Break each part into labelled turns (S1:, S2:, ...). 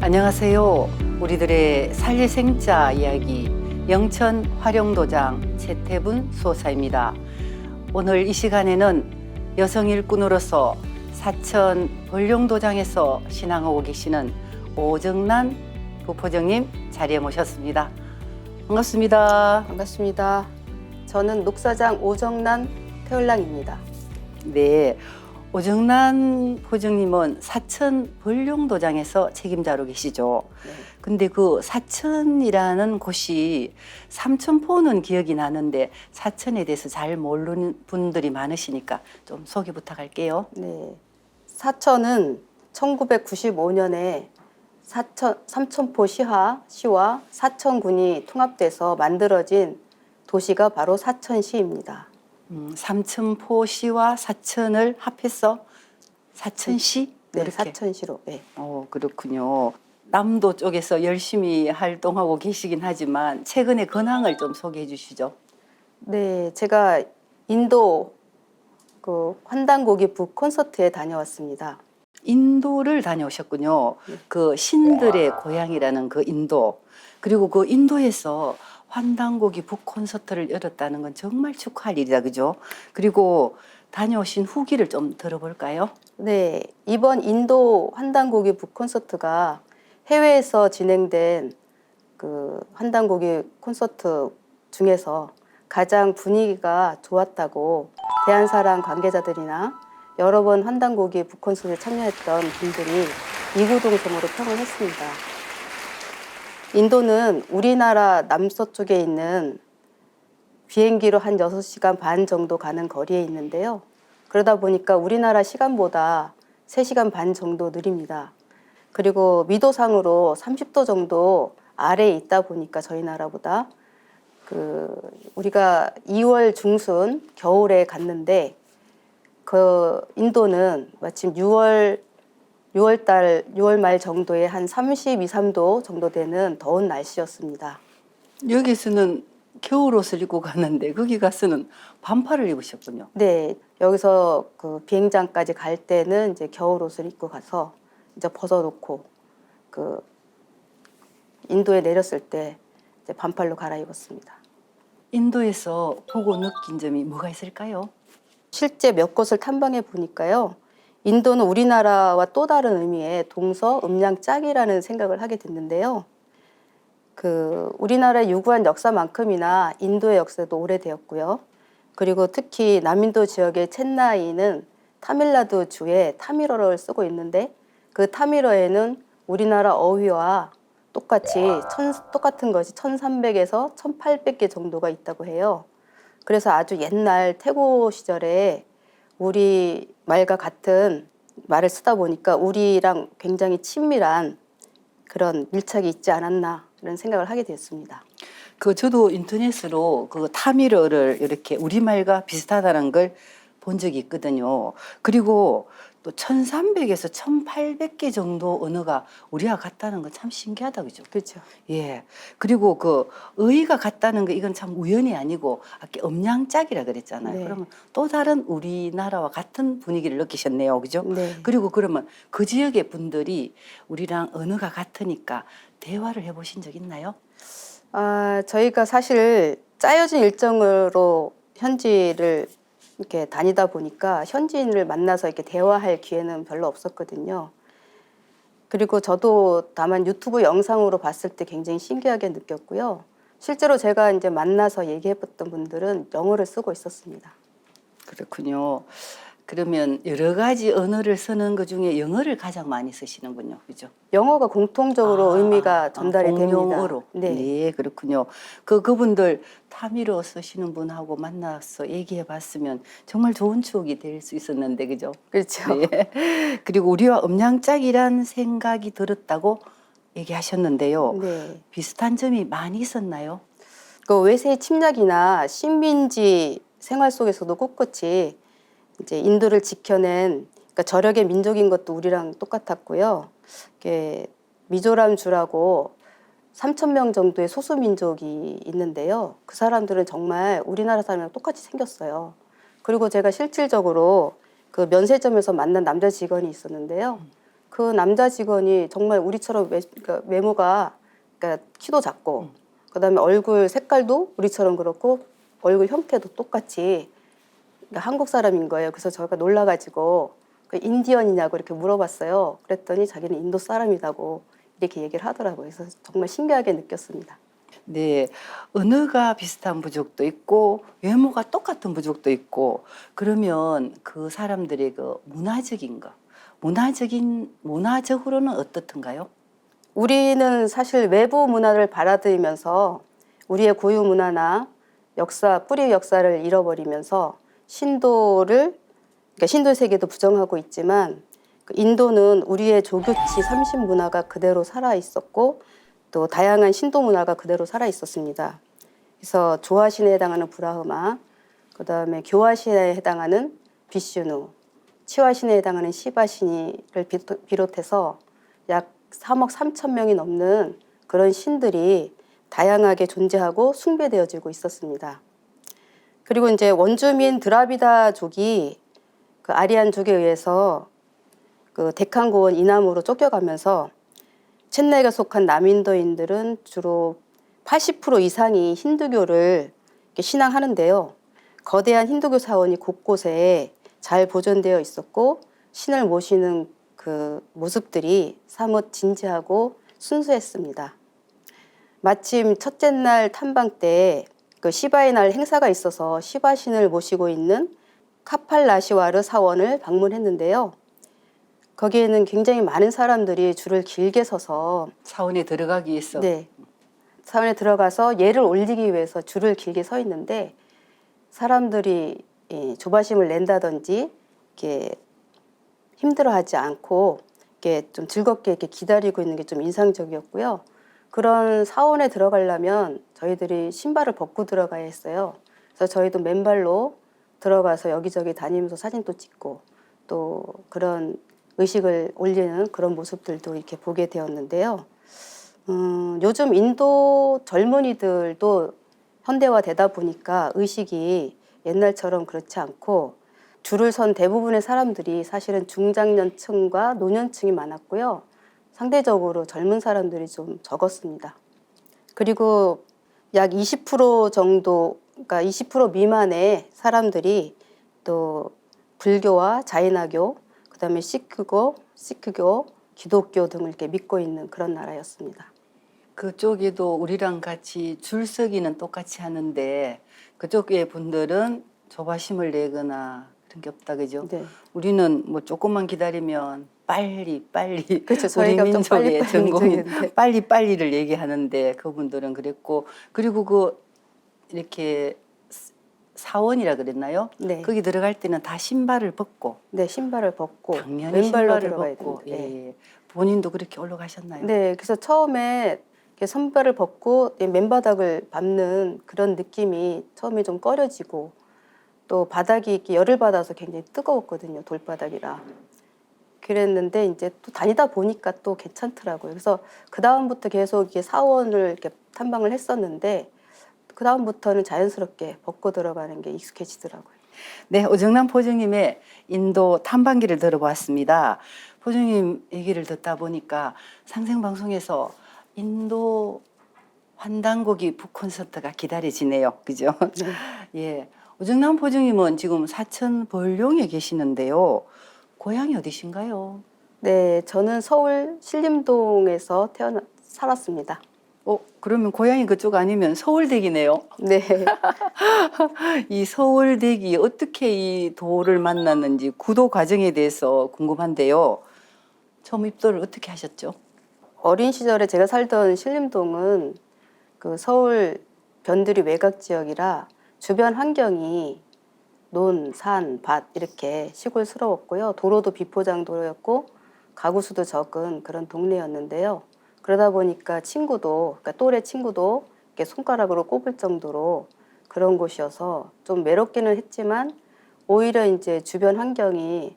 S1: 안녕하세요. 우리들의 살리생자 이야기 영천 활용도장 최태분 수호사입니다. 오늘 이 시간에는 여성 일꾼으로서 사천 벌룡도장에서 신앙하고 계시는 오정란 부포정님 자리에 모셨습니다. 반갑습니다.
S2: 반갑습니다. 저는 녹사장 오정란 태을랑입니다.
S1: 네, 오정란 포정님은 사천 벌룡도장에서 책임자로 계시죠.
S2: 네.
S1: 근데 그 사천이라는 곳이 삼천포는 기억이 나는데 사천에 대해서 잘 모르는 분들이 많으시니까 좀 소개 부탁할게요.
S2: 네. 사천은 1995년에 삼천포 시와 사천군이 통합돼서 만들어진 도시가 바로 사천시입니다.
S1: 삼천포시와 사천을 합해서 사천시?
S2: 네,
S1: 이렇게.
S2: 사천시로. 네.
S1: 그렇군요. 남도 쪽에서 열심히 활동하고 계시긴 하지만 최근의 근황을 좀 소개해 주시죠.
S2: 네, 제가 인도 환단고기 북 콘서트에 다녀왔습니다.
S1: 인도를 다녀오셨군요. 그 신들의 고향이라는 그 인도. 그리고 그 인도에서 환단고기 북 콘서트를 열었다는 건 정말 축하할 일이다, 그죠? 그리고 다녀오신 후기를 좀 들어볼까요?
S2: 네, 이번 인도 환단고기 북 콘서트가 해외에서 진행된 그 환단고기 콘서트 중에서 가장 분위기가 좋았다고 대한사랑 관계자들이나 여러 번 환단고기 북 콘서트에 참여했던 분들이 이구동성으로 평을 했습니다. 인도는 우리나라 남서쪽에 있는 비행기로 한 6시간 반 정도 가는 거리에 있는데요. 그러다 보니까 우리나라 시간보다 3시간 반 정도 느립니다. 그리고 미도상으로 30도 정도 아래에 있다 보니까 저희 나라보다 우리가 2월 중순 겨울에 갔는데 그 인도는 마침 6월 말 정도에 한 32, 3도 정도 되는 더운 날씨였습니다.
S1: 여기서는 겨울 옷을 입고 갔는데 거기 가서는 반팔을 입으셨군요.
S2: 네, 여기서 그 비행장까지 갈 때는 이제 겨울 옷을 입고 가서 이제 벗어놓고 그 인도에 내렸을 때 이제 반팔로 갈아입었습니다.
S1: 인도에서 보고 느낀 점이 뭐가 있을까요?
S2: 실제 몇 곳을 탐방해 보니까요. 인도는 우리나라와 또 다른 의미의 동서 음양짝이라는 생각을 하게 됐는데요. 우리나라의 유구한 역사만큼이나 인도의 역사도 오래되었고요. 그리고 특히 남인도 지역의 첸나이는 타밀나두 주에 타밀어를 쓰고 있는데 그 타밀어에는 우리나라 어휘와 똑같은 것이 1300에서 1800개 정도가 있다고 해요. 그래서 아주 옛날 태고 시절에 우리 말과 같은 말을 쓰다 보니까 우리랑 굉장히 친밀한 그런 밀착이 있지 않았나 이런 생각을 하게 됐습니다.
S1: 저도 인터넷으로 그 타미러를 이렇게 우리말과 비슷하다는 걸 본 적이 있거든요. 그리고 또 1300에서 1800개 정도 언어가 우리와 같다는 건 참 신기하다, 그죠?
S2: 그렇죠.
S1: 예. 그리고 그 의의가 같다는 거 이건 참 우연이 아니고 아까 음양짝이라 그랬잖아요.
S2: 네.
S1: 그러면 또 다른 우리나라와 같은 분위기를 느끼셨네요, 그죠?
S2: 네.
S1: 그리고 그러면 그 지역의 분들이 우리랑 언어가 같으니까 대화를 해보신 적 있나요?
S2: 저희가 사실 짜여진 일정으로 현지를 이렇게 다니다 보니까 현지인을 만나서 이렇게 대화할 기회는 별로 없었거든요. 그리고 저도 다만 유튜브 영상으로 봤을 때 굉장히 신기하게 느꼈고요. 실제로 제가 이제 만나서 얘기해봤던 분들은 영어를 쓰고 있었습니다.
S1: 그렇군요. 그러면 여러 가지 언어를 쓰는 것 중에 영어를 가장 많이 쓰시는군요, 그죠?
S2: 영어가 공통적으로 의미가 전달이
S1: 공용어로.
S2: 됩니다.
S1: 네, 그렇군요. 그분들 타미로 쓰시는 분하고 만나서 얘기해 봤으면 정말 좋은 추억이 될 수 있었는데, 그죠?
S2: 그렇죠.
S1: 네. 그리고 우리와 음양짝이란 생각이 들었다고 얘기하셨는데요.
S2: 네.
S1: 비슷한 점이 많이 있었나요?
S2: 그 외세 침략이나 식민지 생활 속에서도 꿋꿋이 이제 인도를 지켜낸 그러니까 저력의 민족인 것도 우리랑 똑같았고요. 미조람 주라고 3,000명 정도의 소수 민족이 있는데요. 그 사람들은 정말 우리나라 사람이랑 똑같이 생겼어요. 그리고 제가 실질적으로 그 면세점에서 만난 남자 직원이 있었는데요. 그 남자 직원이 정말 우리처럼 그러니까 외모가 그러니까 키도 작고 그다음에 얼굴 색깔도 우리처럼 그렇고 얼굴 형태도 똑같이 그러니까 한국 사람인 거예요. 그래서 저희가 놀라가지고 그 인디언이냐고 이렇게 물어봤어요. 그랬더니 자기는 인도 사람이라고 이렇게 얘기를 하더라고요. 그래서 정말 신기하게 느꼈습니다.
S1: 네, 언어가 비슷한 부족도 있고 외모가 똑같은 부족도 있고 그러면 그 사람들의 그 문화적인 거, 문화적으로는 어떻던가요?
S2: 우리는 사실 외부 문화를 받아들이면서 우리의 고유 문화나 역사, 뿌리 역사를 잃어버리면서 그러니까 신도 세계도 부정하고 있지만 그 인도는 우리의 조교치 30 문화가 그대로 살아 있었고 또 다양한 신도 문화가 그대로 살아 있었습니다. 그래서 조화신에 해당하는 브라흐마, 그다음에 교화신에 해당하는 비슈누, 치화신에 해당하는 시바신이를 비롯해서 약 3억 3천 명이 넘는 그런 신들이 다양하게 존재하고 숭배되어지고 있었습니다. 그리고 이제 원주민 드라비다족이 그 아리안족에 의해서 그 데칸고원 이남으로 쫓겨가면서 첸나이가 속한 남인도인들은 주로 80% 이상이 힌두교를 이렇게 신앙하는데요. 거대한 힌두교 사원이 곳곳에 잘 보존되어 있었고 신을 모시는 그 모습들이 사뭇 진지하고 순수했습니다. 마침 첫째 날 탐방 때 그 시바의 날 행사가 있어서 시바신을 모시고 있는 카팔라시와르 사원을 방문했는데요. 거기에는 굉장히 많은 사람들이 줄을 길게 서서
S1: 사원에 들어가기 위해서.
S2: 네, 사원에 들어가서 예를 올리기 위해서 줄을 길게 서 있는데 사람들이 조바심을 낸다든지 이렇게 힘들어하지 않고 이렇게 좀 즐겁게 이렇게 기다리고 있는 게 좀 인상적이었고요. 그런 사원에 들어가려면 저희들이 신발을 벗고 들어가야 했어요. 그래서 저희도 맨발로 들어가서 여기저기 다니면서 사진도 찍고 또 그런 의식을 올리는 그런 모습들도 이렇게 보게 되었는데요. 요즘 인도 젊은이들도 현대화되다 보니까 의식이 옛날처럼 그렇지 않고 줄을 선 대부분의 사람들이 사실은 중장년층과 노년층이 많았고요. 상대적으로 젊은 사람들이 좀 적었습니다. 그리고 약 20% 정도, 그러니까 20% 미만의 사람들이 또 불교와 자이나교, 그다음에 시크교, 기독교 등을 이렇게 믿고 있는 그런 나라였습니다.
S1: 그쪽에도 우리랑 같이 줄서기는 똑같이 하는데 그쪽의 분들은 조바심을 내거나 그런 게 없다 그죠?
S2: 네.
S1: 우리는 뭐 조금만 기다리면 빨리
S2: 그렇죠.
S1: 우리
S2: 저희가 좀
S1: 민족의
S2: 빨리빨리
S1: 전공인
S2: 움직이는데.
S1: 빨리를 얘기하는데 그분들은 그랬고 그리고 그 이렇게 사원이라 그랬나요?
S2: 네.
S1: 거기 들어갈 때는 다 신발을 벗고
S2: 네, 신발을 벗고
S1: 당연히
S2: 맨발로
S1: 신발을
S2: 들어가야
S1: 벗고
S2: 되는데.
S1: 예. 본인도 그렇게 올라가셨나요?
S2: 네, 그래서 처음에 이렇게 선발을 벗고 맨바닥을 밟는 그런 느낌이 처음에 좀 꺼려지고 또 바닥이 이렇게 열을 받아서 굉장히 뜨거웠거든요, 돌바닥이라. 그랬는데 이제 또 다니다 보니까 또 괜찮더라고요. 그래서 그 다음부터 계속 이렇게 사원을 이렇게 탐방을 했었는데 그 다음부터는 자연스럽게 벗고 들어가는 게 익숙해지더라고요.
S1: 네, 오정남 포정님의 인도 탐방기를 들어보았습니다. 포정님 얘기를 듣다 보니까 상생방송에서 인도 환단고기 북콘서트가 기다려지네요. 그죠?
S2: 네.
S1: 예. 오정남 포정님은 지금 사천 벌룡에 계시는데요. 고향이 어디신가요?
S2: 네, 저는 서울 신림동에서 살았습니다.
S1: 그러면 고향이 그쪽 아니면 서울대기네요.
S2: 네.
S1: 이 서울대기 어떻게 이 도를 만났는지 구도 과정에 대해서 궁금한데요. 처음 입도를 어떻게 하셨죠?
S2: 어린 시절에 제가 살던 신림동은 그 서울 변두리 외곽 지역이라 주변 환경이 논, 산, 밭 이렇게 시골스러웠고요. 도로도 비포장 도로였고 가구 수도 적은 그런 동네였는데요. 그러다 보니까 그러니까 또래 친구도 이렇게 손가락으로 꼽을 정도로 그런 곳이어서 좀 외롭기는 했지만 오히려 이제 주변 환경이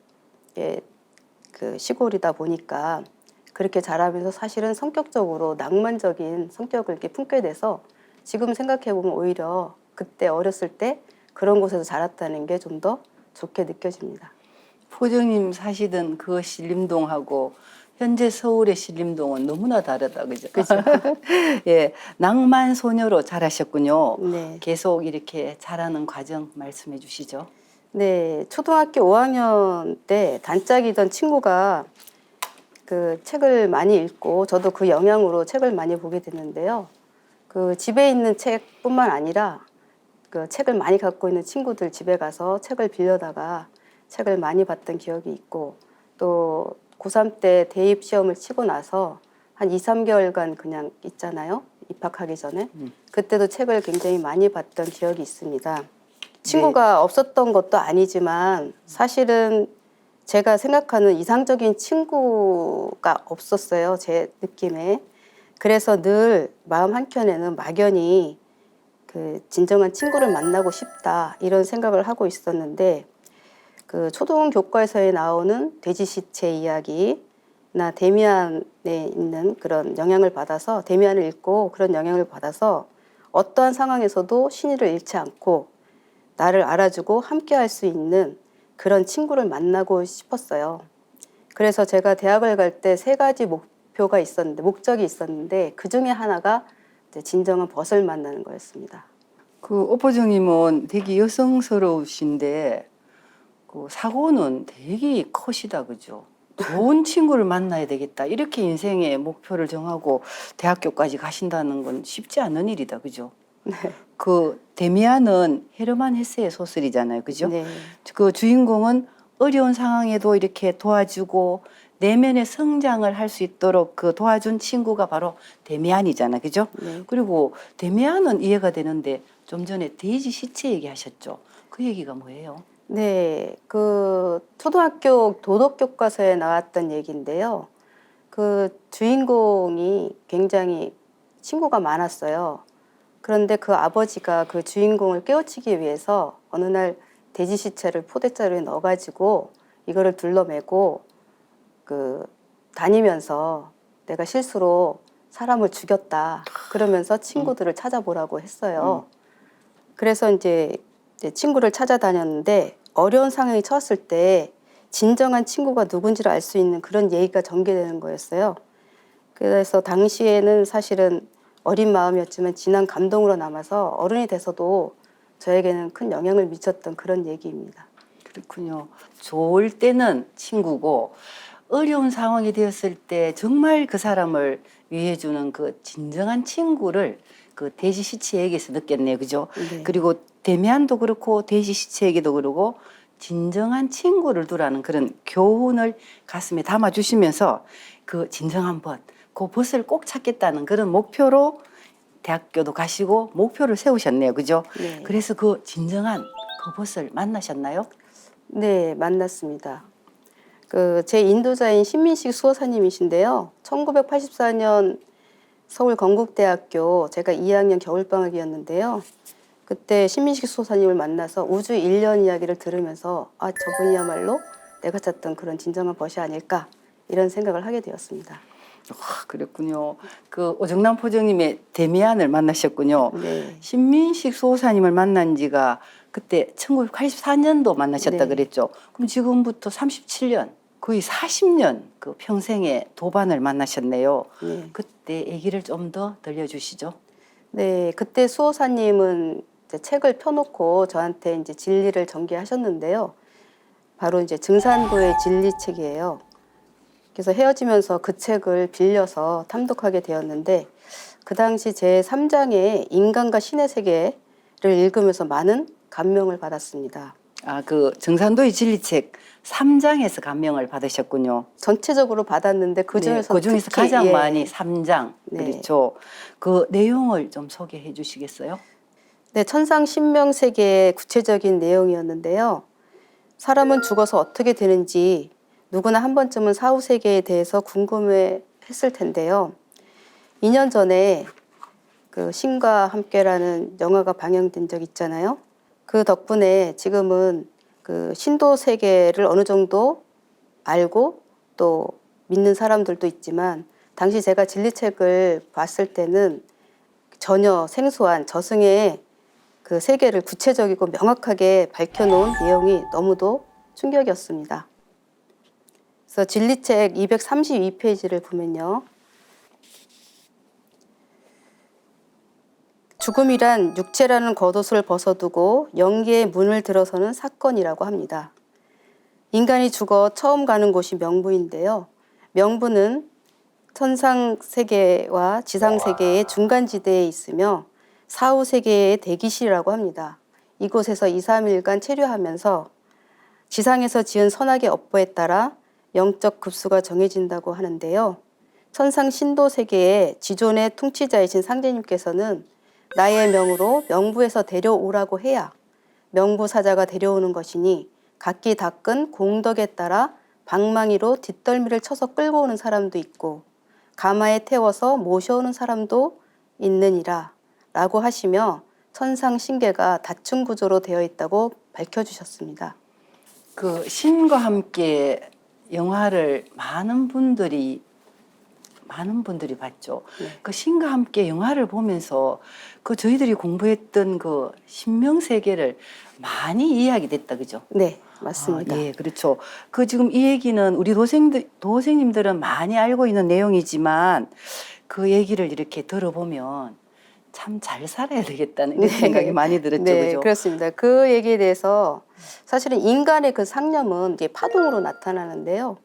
S2: 그 시골이다 보니까 그렇게 자라면서 사실은 성격적으로 낭만적인 성격을 이렇게 품게 돼서 지금 생각해 보면 오히려 그때 어렸을 때 그런 곳에서 자랐다는 게 좀 더 좋게 느껴집니다.
S1: 포정님 사시던 그 신림동하고 현재 서울의 신림동은 너무나 다르다, 그죠? 예, 낭만 소녀로 자라셨군요.
S2: 네.
S1: 계속 이렇게 자라는 과정 말씀해 주시죠.
S2: 네, 초등학교 5학년 때 단짝이던 친구가 그 책을 많이 읽고 저도 그 영향으로 책을 많이 보게 됐는데요. 그 집에 있는 책뿐만 아니라 그 책을 많이 갖고 있는 친구들 집에 가서 책을 빌려다가 책을 많이 봤던 기억이 있고, 또 고3 때 대입 시험을 치고 나서 한 2, 3개월간 그냥 있잖아요. 입학하기 전에. 그때도 책을 굉장히 많이 봤던 기억이 있습니다. 친구가 없었던 것도 아니지만 사실은 제가 생각하는 이상적인 친구가 없었어요. 제 느낌에. 그래서 늘 마음 한켠에는 막연히 그 진정한 친구를 만나고 싶다 이런 생각을 하고 있었는데, 그 초등 교과서에 나오는 돼지 시체 이야기나 데미안에 있는 그런 영향을 받아서, 데미안을 읽고 그런 영향을 받아서 어떠한 상황에서도 신의를 잃지 않고 나를 알아주고 함께 할 수 있는 그런 친구를 만나고 싶었어요. 그래서 제가 대학을 갈 때 3가지 목표가 있었는데, 목적이 있었는데 그 중에 하나가 이제 진정한 벗을 만나는 거였습니다.
S1: 그 오포정님은 되게 여성스러우신데 그 사고는 되게 커시다, 그죠? 좋은 친구를 만나야 되겠다, 이렇게 인생의 목표를 정하고 대학교까지 가신다는 건 쉽지 않은 일이다, 그죠?
S2: 네.
S1: 그 데미안은 헤르만 헤세의 소설이잖아요, 그죠?
S2: 네.
S1: 그 주인공은 어려운 상황에도 이렇게 도와주고 내면의 성장을 할 수 있도록 그 도와준 친구가 바로 데미안이잖아, 그죠?
S2: 네.
S1: 그리고 데미안은 이해가 되는데 좀 전에 돼지 시체 얘기하셨죠? 그 얘기가 뭐예요?
S2: 네, 그 초등학교 도덕 교과서에 나왔던 얘기인데요. 그 주인공이 굉장히 친구가 많았어요. 그런데 그 아버지가 그 주인공을 깨우치기 위해서 어느 날 돼지 시체를 포대자루에 넣어가지고 이거를 둘러매고 그 다니면서 내가 실수로 사람을 죽였다 그러면서 친구들을 찾아보라고 했어요. 그래서 이제 친구를 찾아다녔는데, 어려운 상황에 처했을 때 진정한 친구가 누군지를 알 수 있는 그런 예의가 전개되는 거였어요. 그래서 당시에는 사실은 어린 마음이었지만 진한 감동으로 남아서 어른이 돼서도 저에게는 큰 영향을 미쳤던 그런 얘기입니다.
S1: 그렇군요. 좋을 때는 친구고 어려운 상황이 되었을 때 정말 그 사람을 위해주는 그 진정한 친구를 그 돼지 시체에게서 느꼈네요, 그죠?
S2: 네.
S1: 그리고 데미안도 그렇고 돼지 시체에게도 그러고 진정한 친구를 두라는 그런 교훈을 가슴에 담아주시면서 그 진정한 벗, 그 벗을 꼭 찾겠다는 그런 목표로 대학교도 가시고 목표를 세우셨네요, 그죠?
S2: 네.
S1: 그래서 그 진정한 그 벗을 만나셨나요?
S2: 네, 만났습니다. 그 제 인도자인 신민식 수호사님이신데요. 1984년 서울 건국대학교 제가 2학년 겨울방학이었는데요. 그때 신민식 수호사님을 만나서 우주 1년 이야기를 들으면서 아, 저분이야말로 내가 찾던 그런 진정한 벗이 아닐까 이런 생각을 하게 되었습니다.
S1: 그랬군요. 그 오정남 포정님의 데미안을 만나셨군요.
S2: 네.
S1: 신민식 수호사님을 만난 지가 그때 1984년도 만나셨다
S2: 네.
S1: 그랬죠. 그럼 지금부터 37년, 거의 40년 그 평생의 도반을 만나셨네요.
S2: 네.
S1: 그때 얘기를 좀 더 들려주시죠.
S2: 네, 그때 수호사님은 이제 책을 펴놓고 저한테 이제 진리를 전개하셨는데요. 바로 이제 증산도의 진리책이에요. 그래서 헤어지면서 그 책을 빌려서 탐독하게 되었는데, 그 당시 제 3장의 인간과 신의 세계를 읽으면서 많은 감명을 받았습니다.
S1: 아, 그 정산도의 진리책 3장에서 감명을 받으셨군요.
S2: 전체적으로 받았는데 그 중에서
S1: 네, 그 중에서
S2: 특히,
S1: 가장
S2: 예,
S1: 많이 3장.
S2: 네.
S1: 그렇죠. 그 내용을 좀 소개해 주시겠어요?
S2: 네, 천상 신명 세계의 구체적인 내용이었는데요. 사람은 죽어서 어떻게 되는지 누구나 한 번쯤은 사후 세계에 대해서 궁금해 했을 텐데요. 2년 전에 그 신과 함께라는 영화가 방영된 적 있잖아요. 그 덕분에 지금은 그 신도 세계를 어느 정도 알고 또 믿는 사람들도 있지만, 당시 제가 진리책을 봤을 때는 전혀 생소한 저승의 그 세계를 구체적이고 명확하게 밝혀놓은 내용이 너무도 충격이었습니다. 그래서 진리책 232페이지를 보면요. 죽음이란 육체라는 겉옷을 벗어두고 영계의 문을 들어서는 사건이라고 합니다. 인간이 죽어 처음 가는 곳이 명부인데요. 명부는 천상세계와 지상세계의 중간지대에 있으며 사후세계의 대기실이라고 합니다. 이곳에서 2, 3일간 체류하면서 지상에서 지은 선악의 업보에 따라 영적 급수가 정해진다고 하는데요. 천상 신도 세계의 지존의 통치자이신 상제님께서는 나의 명으로 명부에서 데려오라고 해야 명부 사자가 데려오는 것이니 각기 닦은 공덕에 따라 방망이로 뒷덜미를 쳐서 끌고 오는 사람도 있고 가마에 태워서 모셔오는 사람도 있느니라 라고 하시며 천상 신계가 다층 구조로 되어 있다고 밝혀주셨습니다.
S1: 그 신과 함께 영화를 많은 분들이 봤죠.
S2: 네.
S1: 그 신과 함께 영화를 보면서 그 저희들이 공부했던 그 신명 세계를 많이 이해하게 됐다, 그죠?
S2: 네, 맞습니다.
S1: 아, 예, 그렇죠. 그 지금 이 얘기는 우리 도생님들은 많이 알고 있는 내용이지만 그 얘기를 이렇게 들어보면 참 잘 살아야 되겠다는 이런 생각이 많이 들었죠,
S2: 네,
S1: 그죠?
S2: 그렇습니다. 그 얘기에 대해서 사실은 인간의 그 상념은 이제 파동으로 나타나는데요.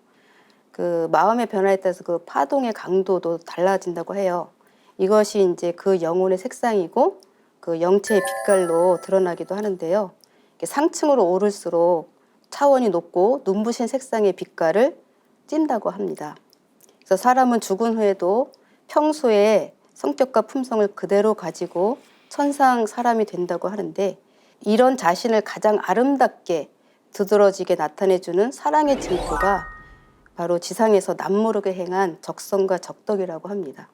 S2: 그 마음의 변화에 따라서 그 파동의 강도도 달라진다고 해요. 이것이 이제 그 영혼의 색상이고 그 영체의 빛깔로 드러나기도 하는데요. 상층으로 오를수록 차원이 높고 눈부신 색상의 빛깔을 띈다고 합니다. 그래서 사람은 죽은 후에도 평소에 성격과 품성을 그대로 가지고 천상 사람이 된다고 하는데 이런 자신을 가장 아름답게 두드러지게 나타내주는 사랑의 증거가 바로 지상에서 남모르게 행한 적성과 적덕이라고 합니다.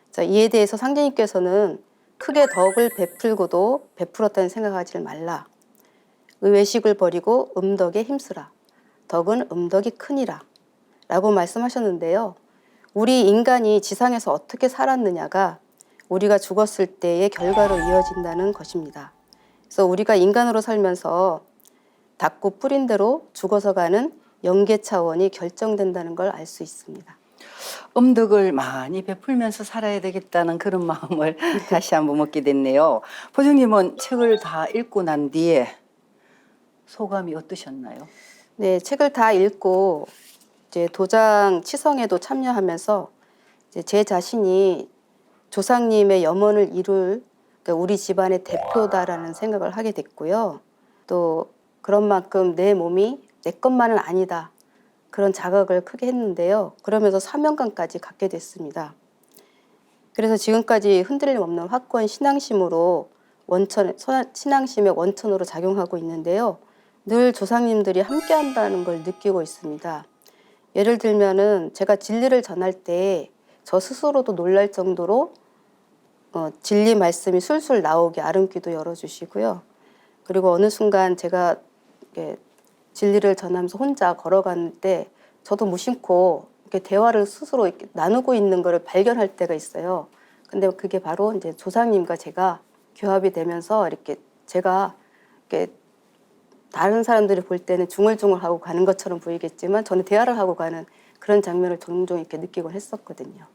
S2: 자, 이에 대해서 상제님께서는 크게 덕을 베풀고도 베풀었다는 생각하지 말라. 의외식을 버리고 음덕에 힘쓰라. 덕은 음덕이 크니라. 라고 말씀하셨는데요. 우리 인간이 지상에서 어떻게 살았느냐가 우리가 죽었을 때의 결과로 이어진다는 것입니다. 그래서 우리가 인간으로 살면서 닿고 뿌린 대로 죽어서 가는 영계 차원이 결정된다는 걸 알 수 있습니다.
S1: 음덕을 많이 베풀면서 살아야 되겠다는 그런 마음을 다시 한번 먹게 됐네요. 포정님은 책을 다 읽고 난 뒤에 소감이 어떠셨나요?
S2: 네, 책을 다 읽고 이제 도장 치성에도 참여하면서 이제 제 자신이 조상님의 염원을 이룰 그러니까 우리 집안의 대표다라는 생각을 하게 됐고요. 또 그런 만큼 내 몸이 내 것만은 아니다. 그런 자각을 크게 했는데요. 그러면서 사명감까지 갖게 됐습니다. 그래서 지금까지 흔들림 없는 확고한 신앙심으로 신앙심의 원천으로 작용하고 있는데요. 늘 조상님들이 함께 한다는 걸 느끼고 있습니다. 예를 들면은 제가 진리를 전할 때 저 스스로도 놀랄 정도로 진리 말씀이 술술 나오게 아름귀도 열어주시고요. 그리고 어느 순간 제가 진리를 전하면서 혼자 걸어가는 때 저도 무심코 이렇게 대화를 스스로 이렇게 나누고 있는 것을 발견할 때가 있어요. 근데 그게 바로 이제 조상님과 제가 교합이 되면서 이렇게 제가 이렇게 다른 사람들이 볼 때는 중얼중얼하고 가는 것처럼 보이겠지만 저는 대화를 하고 가는 그런 장면을 종종 이렇게 느끼곤 했었거든요.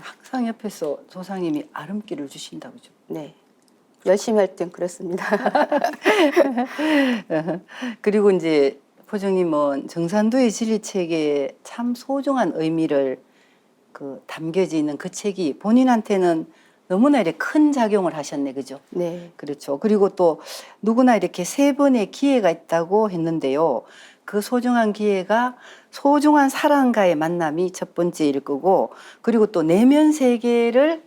S1: 항상 옆에서 조상님이 아름기를 주신다, 그죠?
S2: 네. 열심히 할 땐 그랬습니다.
S1: 그리고 이제 포정님은 정산도의 진리책에 참 소중한 의미를 담겨져 있는 그 책이 본인한테는 너무나 이렇게 큰 작용을 하셨네, 그죠?
S2: 네.
S1: 그렇죠. 그리고 또 누구나 이렇게 세 번의 기회가 있다고 했는데요. 그 소중한 기회가 소중한 사람과의 만남이 첫 번째일 거고, 그리고 또 내면 세계를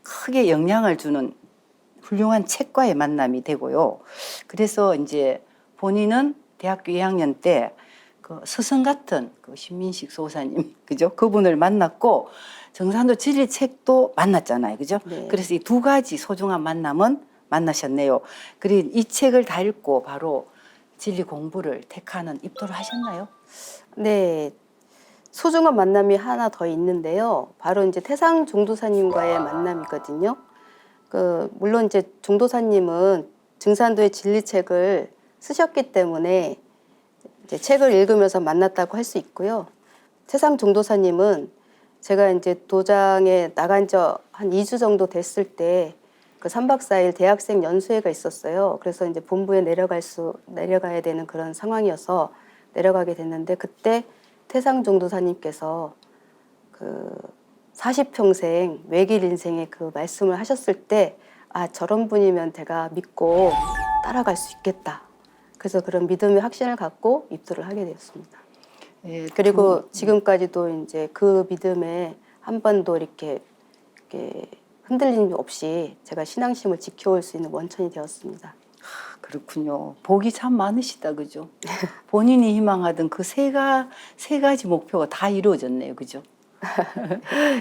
S1: 크게 영향을 주는 훌륭한 책과의 만남이 되고요. 그래서 이제 본인은 대학교 2학년 때 그 스승 같은 그 신민식 소사님, 그죠? 그분을 만났고 정산도 진리 책도 만났잖아요, 그죠?
S2: 네.
S1: 그래서 이 두 가지 소중한 만남은 만나셨네요. 그리고 이 책을 다 읽고 바로 진리 공부를 택하는 입도를 하셨나요?
S2: 네. 소중한 만남이 하나 더 있는데요. 바로 이제 태상 종도사님과의 만남이거든요. 물론 이제 종도사님은 증산도의 진리책을 쓰셨기 때문에 이제 책을 읽으면서 만났다고 할 수 있고요. 태상 종도사님은 제가 이제 도장에 나간 지 한 2주 정도 됐을 때 그 3박 4일 대학생 연수회가 있었어요. 그래서 이제 본부에 내려가야 되는 그런 상황이어서 내려가게 됐는데 그때 태상 종도사님께서 그 40평생 외길 인생의 그 말씀을 하셨을 때 아, 저런 분이면 제가 믿고 따라갈 수 있겠다. 그래서 그런 믿음의 확신을 갖고 입도를 하게 되었습니다.
S1: 예,
S2: 그리고 지금까지도 이제 그 믿음에 한 번도 이렇게 흔들림 없이 제가 신앙심을 지켜올 수 있는 원천이 되었습니다.
S1: 그렇군요. 복이 참 많으시다, 그죠? 본인이 희망하던 그 세 가지 목표가 다 이루어졌네요, 그죠?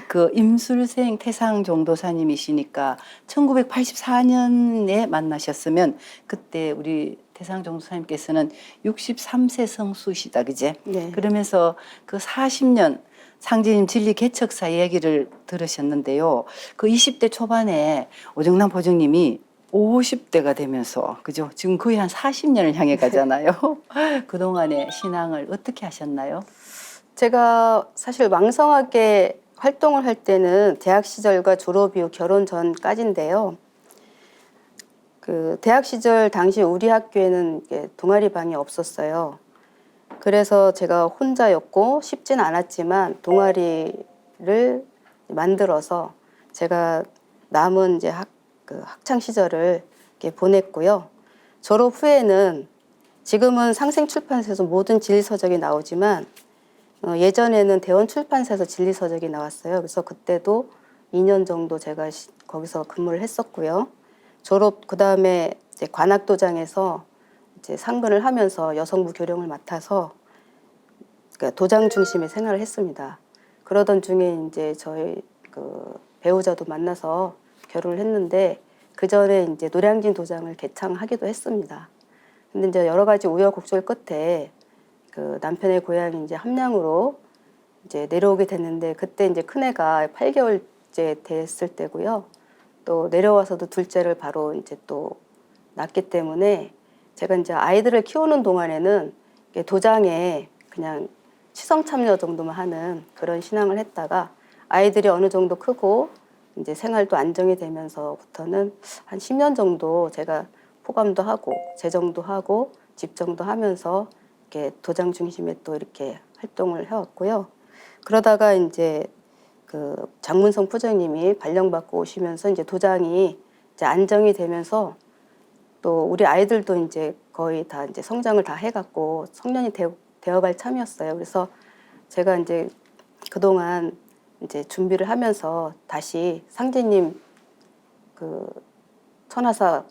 S1: 그 임술생 태상 종도사님이시니까 1984년에 만나셨으면 그때 우리 태상 종도사님께서는 63세 성수시다, 그제?
S2: 네.
S1: 그러면서 그 40년 상제님 진리 개척사 이야기를 들으셨는데요. 그 20대 초반에 오정남 보정님이 50대가 되면서 그죠? 지금 거의 한 40년을 향해 가잖아요. 그동안의 신앙을 어떻게 하셨나요?
S2: 제가 사실 왕성하게 활동을 할 때는 대학 시절과 졸업 이후 결혼 전까지인데요. 그 대학 시절 당시 우리 학교에는 동아리 방이 없었어요. 그래서 제가 혼자였고 쉽지는 않았지만 동아리를 만들어서 제가 남은 이제 학창 시절을 이렇게 보냈고요. 졸업 후에는 지금은 상생출판사에서 모든 진리서적이 나오지만 예전에는 대원출판사에서 진리서적이 나왔어요. 그래서 그때도 2년 정도 제가 거기서 근무를 했었고요. 졸업 그다음에 이제 관악도장에서 이제 상근을 하면서 여성부 교령을 맡아서 그러니까 도장 중심의 생활을 했습니다. 그러던 중에 이제 저희 그 배우자도 만나서 결혼을 했는데 그 전에 이제 노량진 도장을 개창하기도 했습니다. 근데 이제 여러 가지 우여곡절 끝에 그 남편의 고향이 이제 함양으로 이제 내려오게 됐는데 그때 이제 큰애가 8개월째 됐을 때고요. 또 내려와서도 둘째를 바로 이제 또 낳기 때문에 제가 이제 아이들을 키우는 동안에는 도장에 그냥 시성 참여 정도만 하는 그런 신앙을 했다가 아이들이 어느 정도 크고 이제 생활도 안정이 되면서부터는 한 10년 정도 제가 포감도 하고 재정도 하고 집정도 하면서 이렇게 도장 중심에 또 이렇게 활동을 해왔고요. 그러다가 이제 그 장문성 부장님이 발령받고 오시면서 이제 도장이 이제 안정이 되면서 또 우리 아이들도 이제 거의 다 이제 성장을 다 해갖고 성년이 되어갈 참이었어요. 그래서 제가 이제 그동안 이제 준비를 하면서 다시 상제님 그 천하사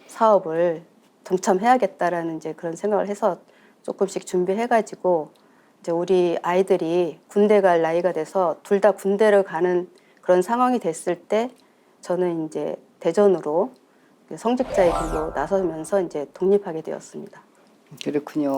S2: 사업을 동참해야겠다라는 이제 그런 생각을 해서 조금씩 준비해가지고 이제 우리 아이들이 군대 갈 나이가 돼서 둘 다 군대를 가는 그런 상황이 됐을 때 저는 이제 대전으로 성직자의 길로 나서면서 이제 독립하게 되었습니다.
S1: 그렇군요.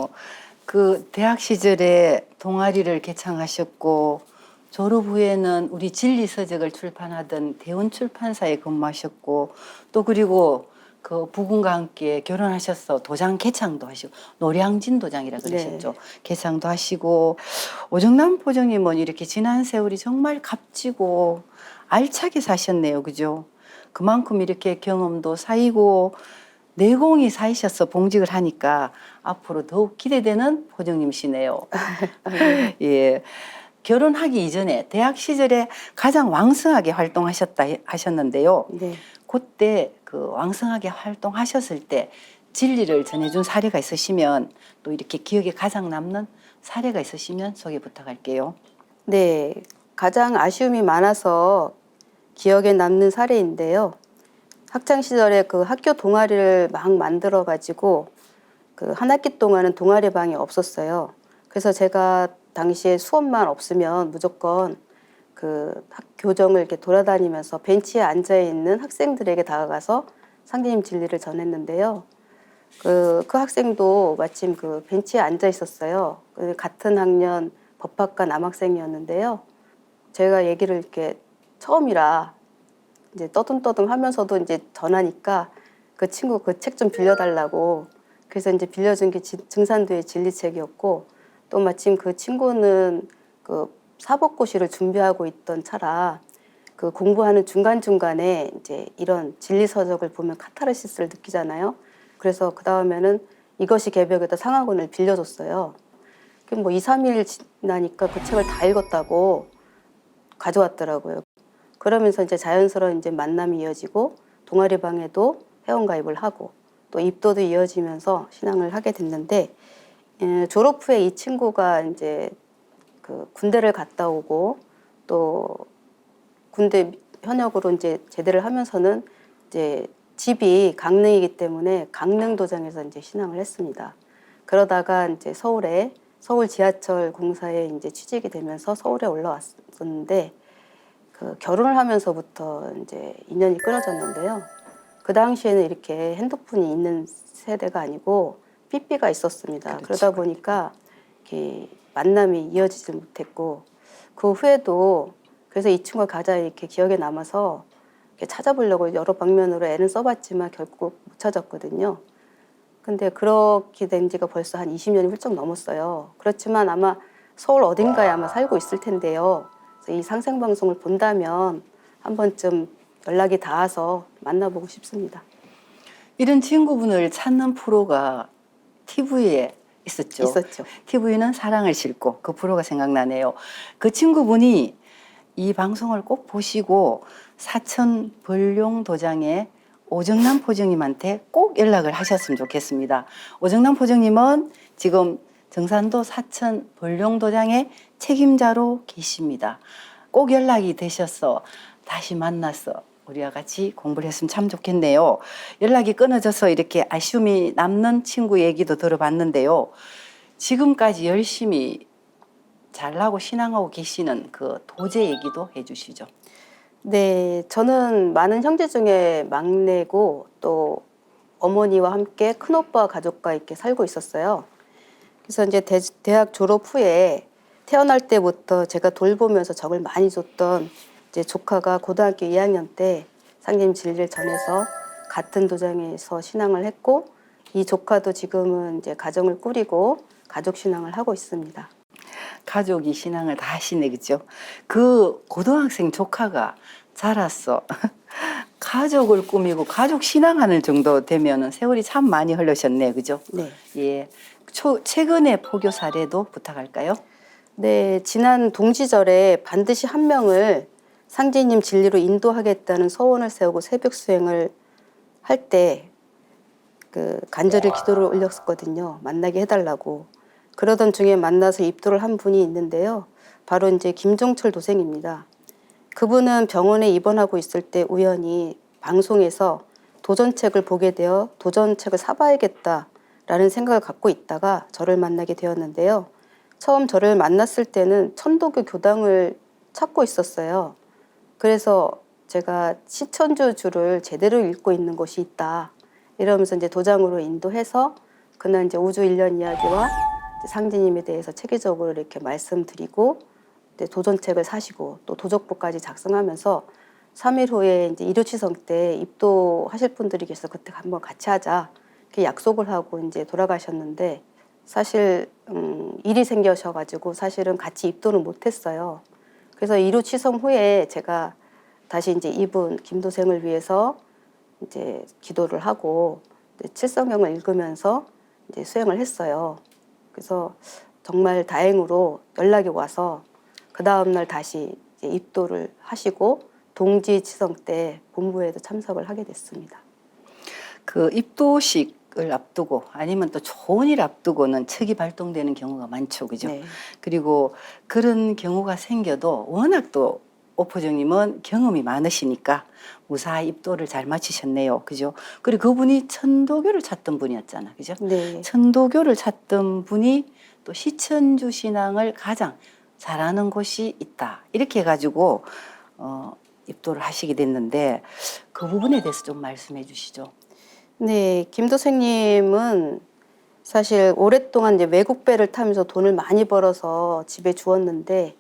S1: 그 대학 시절에 동아리를 개창하셨고 졸업 후에는 우리 진리서적을 출판하던 대원출판사에 근무하셨고 또 그리고 그 부군과 함께 결혼하셔서 도장 개창도 하시고 노량진 도장이라 그러셨죠.
S2: 네.
S1: 개창도 하시고 오정남 보정님은 이렇게 지난 세월이 정말 값지고 알차게 사셨네요. 그죠? 그만큼 이렇게 경험도 쌓이고 내공이 쌓이셔서 봉직을 하니까 앞으로 더욱 기대되는 보정님이시네요. 예. 결혼하기 이전에 대학 시절에 가장 왕성하게 활동하셨다 하셨는데요.
S2: 네.
S1: 그때 그 왕성하게 활동하셨을 때 진리를 전해준 사례가 있으시면 또 이렇게 기억에 가장 남는 사례가 있으시면 소개 부탁할게요.
S2: 네. 가장 아쉬움이 많아서 기억에 남는 사례인데요. 학창 시절에 그 학교 동아리를 막 만들어 가지고 그 한 학기 동안은 동아리 방이 없었어요. 그래서 제가 당시에 수업만 없으면 무조건 그 교정을 이렇게 돌아다니면서 벤치에 앉아 있는 학생들에게 다가가서 상제님 진리를 전했는데요. 그 학생도 마침 그 벤치에 앉아 있었어요. 같은 학년 법학과 남학생이었는데요. 제가 얘기를 이렇게 처음이라 이제 떠듬떠듬 하면서도 이제 전하니까 그 친구 그 책 좀 빌려달라고 그래서 이제 빌려준 게 증산도의 진리책이었고 또 마침 그 친구는 그 사법고시를 준비하고 있던 차라 그 공부하는 중간중간에 이제 이런 진리서적을 보면 카타르시스를 느끼잖아요. 그래서 그 다음에는 이것이 개벽에다 상하권을 빌려줬어요. 그럼 뭐 2, 3일 지나니까 그 책을 다 읽었다고 가져왔더라고요. 그러면서 이제 자연스러운 이제 만남이 이어지고 동아리방에도 회원가입을 하고 또 입도도 이어지면서 신앙을 하게 됐는데 졸업 후에 이 친구가 이제 그 군대를 갔다 오고 또 군대 현역으로 이제 제대를 하면서는 이제 집이 강릉이기 때문에 강릉도장에서 이제 신앙을 했습니다. 그러다가 이제 서울 지하철 공사에 이제 취직이 되면서 서울에 올라왔었는데 그 결혼을 하면서부터 이제 인연이 끊어졌는데요. 그 당시에는 이렇게 핸드폰이 있는 세대가 아니고 삐삐가 있었습니다.
S1: 그렇죠.
S2: 그러다 보니까 이렇게 만남이 이어지지 못했고 그 후에도 그래서 이 친구가 가장 이렇게 기억에 남아서 이렇게 찾아보려고 여러 방면으로 애는 써봤지만 결국 못 찾았거든요. 근데 그렇게 된 지가 벌써 한 20년이 훌쩍 넘었어요. 그렇지만 아마 서울 어딘가에 아마 살고 있을 텐데요. 그래서 이 상생방송을 본다면 한 번쯤 연락이 닿아서 만나보고 싶습니다.
S1: 이런 친구분을 찾는 프로가 TV에 있었죠.
S2: 있었죠.
S1: TV는 사랑을 싣고 그 프로가 생각나네요. 그 친구분이 이 방송을 꼭 보시고 사천 벌룡도장의 오정남 포정님한테 꼭 연락을 하셨으면 좋겠습니다. 오정남 포정님은 지금 정산도 사천 벌룡도장의 책임자로 계십니다. 꼭 연락이 되셔서 다시 만나서 우리와 같이 공부를 했으면 참 좋겠네요. 연락이 끊어져서 이렇게 아쉬움이 남는 친구 얘기도 들어봤는데요. 지금까지 열심히 잘하고 신앙하고 계시는 그 도제 얘기도 해주시죠.
S2: 네, 저는 많은 형제 중에 막내고 또 어머니와 함께 큰오빠 가족과 이렇게 살고 있었어요. 그래서 이제 대학 졸업 후에 태어날 때부터 제가 돌보면서 적을 많이 줬던 이제 조카가 고등학교 2학년 때 상님 진리를 전해서 같은 도장에서 신앙을 했고 이 조카도 지금은 이제 가정을 꾸리고 가족 신앙을 하고 있습니다.
S1: 가족이 신앙을 다 하시네, 그죠? 그 고등학생 조카가 자랐어. 가족을 꾸미고 가족 신앙하는 정도 되면은 세월이 참 많이 흘러셨네, 그죠?
S2: 네.
S1: 예. 최근의 포교 사례도 부탁할까요?
S2: 네, 지난 동지절에 반드시 한 명을 상제님 진리로 인도하겠다는 서원을 세우고 새벽 수행을 할 때 그 간절히 기도를 올렸었거든요. 만나게 해달라고. 그러던 중에 만나서 입도를 한 분이 있는데요. 바로 이제 김종철 도생입니다. 그분은 병원에 입원하고 있을 때 우연히 방송에서 도전책을 보게 되어 도전책을 사봐야겠다라는 생각을 갖고 있다가 저를 만나게 되었는데요. 처음 저를 만났을 때는 천도교 교당을 찾고 있었어요. 그래서 제가 시천주주를 제대로 읽고 있는 곳이 있다. 이러면서 이제 도장으로 인도해서 그날 이제 우주 일련 이야기와 상제님에 대해서 체계적으로 이렇게 말씀드리고 도전책을 사시고 또 도적부까지 작성하면서 3일 후에 이제 일요치성 때 입도하실 분들이 계셔서 그때 한번 같이 하자 이렇게 약속을 하고 이제 돌아가셨는데 사실 일이 생겨셔가지고 사실은 같이 입도는 못했어요. 그래서 일요치성 후에 제가 다시 이제 이분 김도생을 위해서 이제 기도를 하고 칠성경을 읽으면서 이제 수행을 했어요. 그래서 정말 다행으로 연락이 와서 그 다음날 다시 이제 입도를 하시고 동지치성 때 본부에도 참석을 하게 됐습니다.
S1: 그 입도식을 앞두고 아니면 또 좋은 일 앞두고는 척이 발동되는 경우가 많죠, 그죠?
S2: 네.
S1: 그리고 그런 경우가 생겨도 워낙 또 오포정님은 경험이 많으시니까 무사히 입도를 잘 마치셨네요, 그죠? 그리고 그분이 천도교를 찾던 분이었잖아, 그죠?
S2: 네.
S1: 천도교를 찾던 분이 또 시천주 신앙을 가장 잘하는 곳이 있다. 이렇게 해가지고 입도를 하시게 됐는데 그 부분에 대해서 좀 말씀해 주시죠.
S2: 네, 김도생님은 사실 오랫동안 이제 외국 배를 타면서 돈을 많이 벌어서 집에 주었는데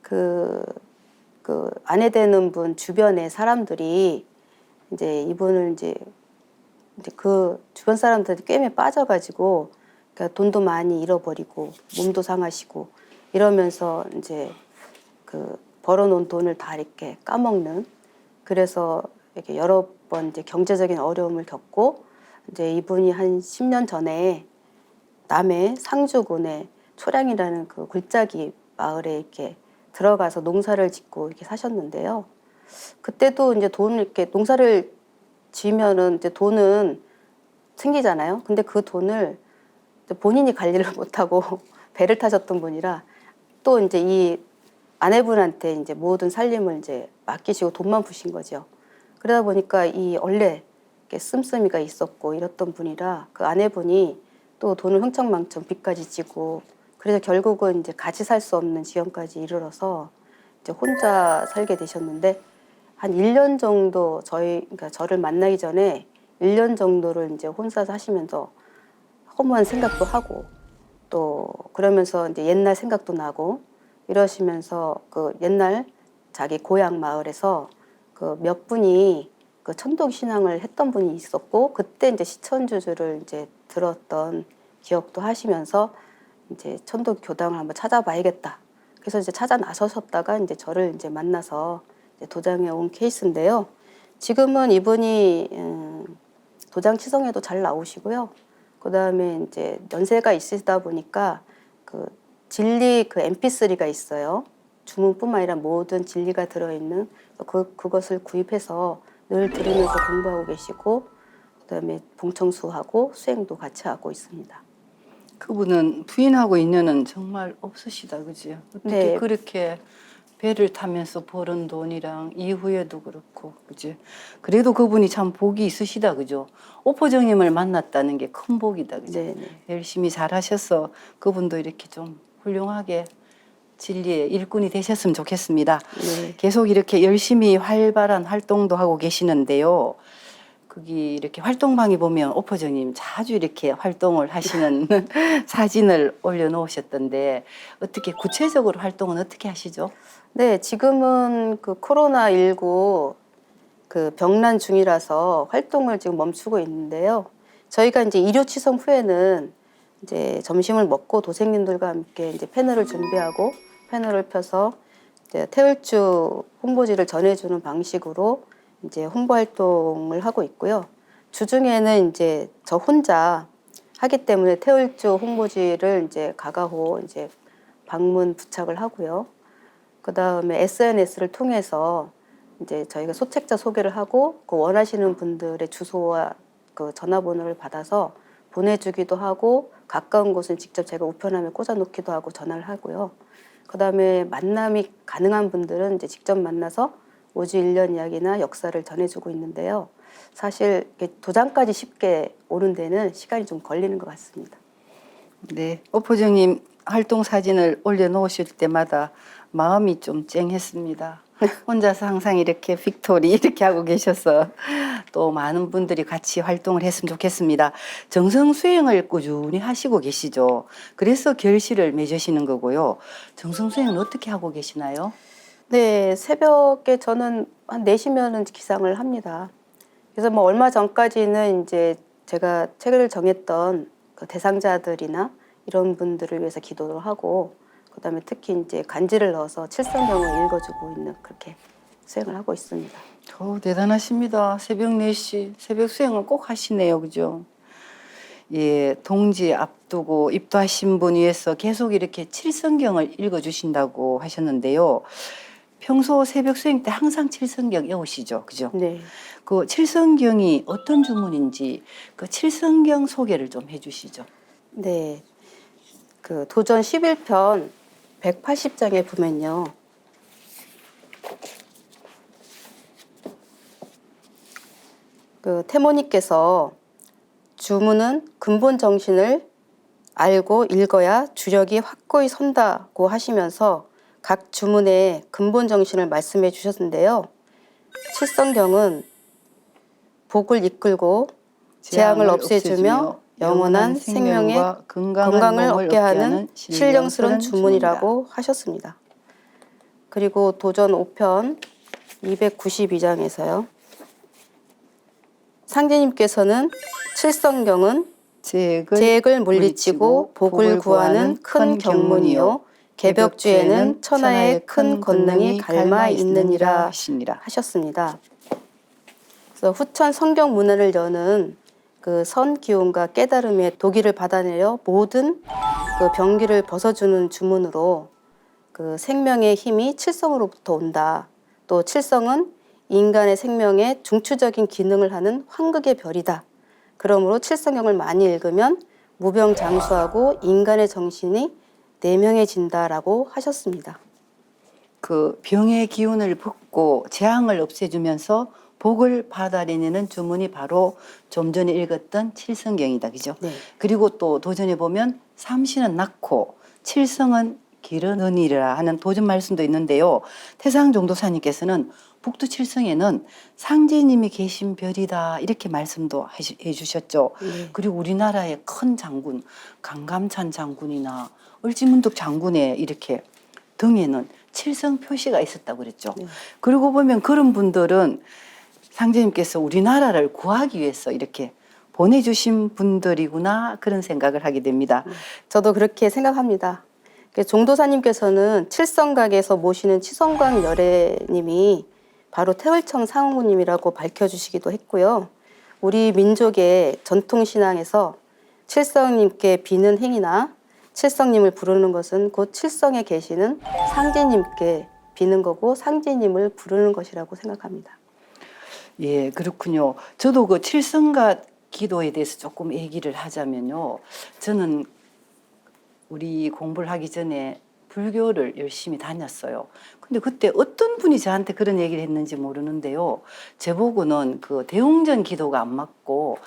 S2: 그 아내 되는 분 주변의 사람들이 이제 이분을 이제 이제 그 주변 사람들한테 게임에 빠져가지고 그러니까 돈도 많이 잃어버리고 몸도 상하시고 이러면서 이제 그 벌어놓은 돈을 다 이렇게 까먹는 그래서 이렇게 여러 번 이제 경제적인 어려움을 겪고 이제 이분이 한 10년 전에 남해 상주군의 초량이라는 그 굴짜기 마을에 이렇게 들어가서 농사를 짓고 이렇게 사셨는데요. 그때도 이제 돈을 이렇게 농사를 지으면은 이제 돈은 생기잖아요. 근데 그 돈을 본인이 관리를 못하고 배를 타셨던 분이라 또 이제 이 아내분한테 이제 모든 살림을 이제 맡기시고 돈만 부신 거죠. 그러다 보니까 이 원래 이렇게 씀씀이가 있었고 이랬던 분이라 그 아내분이 또 돈을 흥청망청 빚까지 지고 그래서 결국은 이제 같이 살 수 없는 지경까지 이르러서 이제 혼자 살게 되셨는데 한 1년 정도 그러니까 저를 만나기 전에 1년 정도를 이제 혼자 사시면서 허무한 생각도 하고 또 그러면서 이제 옛날 생각도 나고 이러시면서 그 옛날 자기 고향 마을에서 그 몇 분이 그 천독 신앙을 했던 분이 있었고 그때 이제 시천주주를 이제 들었던 기억도 하시면서 이제 천독 교당을 한번 찾아봐야겠다. 그래서 이제 찾아 나서셨다가 이제 저를 이제 만나서 이제 도장에 온 케이스인데요. 지금은 이분이 도장 치성에도 잘 나오시고요. 그 다음에 이제 연세가 있으시다 보니까 그 진리 그 MP3가 있어요. 주문뿐만 아니라 모든 진리가 들어있는 그것을 구입해서 늘 들으면서 공부하고 계시고 그다음에 봉청수하고 수행도 같이 하고 있습니다.
S1: 그분은 부인하고 인연은 정말 없으시다, 그지? 어떻게
S2: 네.
S1: 그렇게 배를 타면서 벌은 돈이랑 이후에도 그렇고, 그지? 그래도 그분이 참 복이 있으시다, 그죠? 오포정님을 만났다는 게 큰 복이다, 그죠?
S2: 네, 네.
S1: 열심히 잘하셔서 그분도 이렇게 좀 훌륭하게 진리의 일꾼이 되셨으면 좋겠습니다.
S2: 네.
S1: 계속 이렇게 열심히 활발한 활동도 하고 계시는데요. 거기 이렇게 활동방에 보면 오포정님 자주 이렇게 활동을 하시는 사진을 올려놓으셨던데 어떻게 구체적으로 활동은 어떻게 하시죠?
S2: 네, 지금은 그 코로나19 그 병난 중이라서 활동을 지금 멈추고 있는데요. 저희가 이제 일요 취성 후에는 이제 점심을 먹고 도생님들과 함께 이제 패널을 준비하고 패널을 펴서 이제 태을주 홍보지를 전해주는 방식으로 이제 홍보 활동을 하고 있고요. 주중에는 이제 저 혼자 하기 때문에 태을주 홍보지를 이제 가가호 이제 방문 부착을 하고요. 그 다음에 SNS를 통해서 이제 저희가 소책자 소개를 하고 그 원하시는 분들의 주소와 그 전화번호를 받아서 보내주기도 하고 가까운 곳은 직접 제가 우편함에 꽂아놓기도 하고 전화를 하고요. 그 다음에 만남이 가능한 분들은 이제 직접 만나서 오주 1년 이야기나 역사를 전해주고 있는데요. 사실 도장까지 쉽게 오는 데는 시간이 좀 걸리는 것 같습니다.
S1: 네, 오포정님 활동 사진을 올려놓으실 때마다 마음이 좀 쨍했습니다. 혼자서 항상 이렇게 빅토리 이렇게 하고 계셔서 또 많은 분들이 같이 활동을 했으면 좋겠습니다. 정성 수행을 꾸준히 하시고 계시죠. 그래서 결실을 맺으시는 거고요. 정성 수행은 어떻게 하고 계시나요?
S2: 네, 새벽에 저는 한 4시면은 기상을 합니다. 그래서 뭐 얼마 전까지는 이제 제가 책을 정했던 그 대상자들이나 이런 분들을 위해서 기도를 하고 그다음에 특히 이제 간지를 넣어서 칠성경을 읽어주고 있는 그렇게 수행을 하고 있습니다.
S1: 대단하십니다. 새벽 4시 새벽 수행을 꼭 하시네요. 그죠? 예, 동지 앞두고 입도하신 분 위해서 계속 이렇게 칠성경을 읽어주신다고 하셨는데요. 평소 새벽 수행 때 항상 칠성경 외우시죠, 그죠?
S2: 네.
S1: 그 칠성경이 어떤 주문인지 그 칠성경 소개를 좀 해주시죠.
S2: 네. 그 도전 11편 180장에 보면요. 그 태모님께서 주문은 근본 정신을 알고 읽어야 주력이 확고히 선다고 하시면서 각 주문의 근본 정신을 말씀해 주셨는데요. 칠성경은 복을 이끌고 재앙을 없애주며 영원한 생명의 건강을 얻게 하는 신령스러운 주문이라고 하셨습니다. 그리고 도전 5편 292장에서요. 상제님께서는 칠성경은 재액을 물리치고 복을 구하는 큰 경문이요 개벽주에는 천하의 큰 권능이 갈마 있느니라
S1: 하시니라.
S2: 하셨습니다. 그래서 후천 성경 문화를 여는 그 선 기운과 깨달음의 도기를 받아내려 모든 그 병기를 벗어주는 주문으로 그 생명의 힘이 칠성으로부터 온다. 또 칠성은 인간의 생명의 중추적인 기능을 하는 환극의 별이다. 그러므로 칠성경을 많이 읽으면 무병장수하고 인간의 정신이 내명해진다라고 하셨습니다.
S1: 그 병의 기운을 붓고 재앙을 없애주면서 복을 받아내는 주문이 바로 좀 전에 읽었던 칠성경이다, 그죠?
S2: 네.
S1: 그리고 또 도전해 보면 삼신은 낳고 칠성은 기르느니라 하는 도전 말씀도 있는데요. 태상종도사님께서는 북두칠성에는 상제님이 계신 별이다 이렇게 말씀도 해주셨죠.
S2: 네.
S1: 그리고 우리나라의 큰 장군 강감찬 장군이나 을지문덕 장군의 이렇게 등에는 칠성 표시가 있었다고 그랬죠.
S2: 네.
S1: 그리고 보면 그런 분들은 상제님께서 우리나라를 구하기 위해서 이렇게 보내주신 분들이구나 그런 생각을 하게 됩니다.
S2: 저도 그렇게 생각합니다. 종도사님께서는 칠성각에서 모시는 치성광 열애님이 바로 태월청 상원군님이라고 밝혀주시기도 했고요. 우리 민족의 전통신앙에서 칠성님께 비는 행위나 칠성님을 부르는 것은 곧 칠성에 계시는 상제님께 비는 거고 상제님을 부르는 것이라고 생각합니다.
S1: 예, 그렇군요. 저도 그 칠성각 기도에 대해서 조금 얘기를 하자면요. 저는 우리 공부를 하기 전에 불교를 열심히 다녔어요. 근데 그때 어떤 분이 저한테 그런 얘기를 했는지 모르는데요. 제보고는 그 대웅전 기도가 안 맞고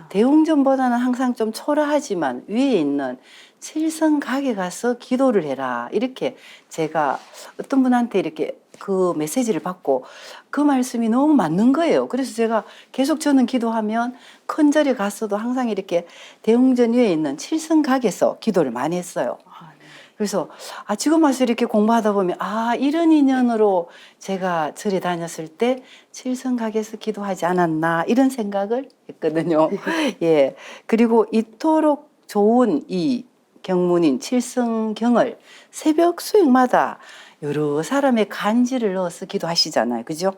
S1: 대웅전보다는 항상 좀 초라하지만 위에 있는 칠성각에 가서 기도를 해라. 이렇게 제가 어떤 분한테 이렇게 그 메시지를 받고 그 말씀이 너무 맞는 거예요. 그래서 제가 계속 저는 기도하면 큰 절에 갔어도 항상 이렇게 대웅전 위에 있는 칠성각에서 기도를 많이 했어요. 그래서 지금 와서 이렇게 공부하다 보면 이런 인연으로 제가 절에 다녔을 때 칠성각에서 기도하지 않았나 이런 생각을 했거든요. 예. 그리고 이토록 좋은 이 경문인 칠성경을 새벽 수행마다 여러 사람의 간지를 넣어서 기도하시잖아요. 그죠?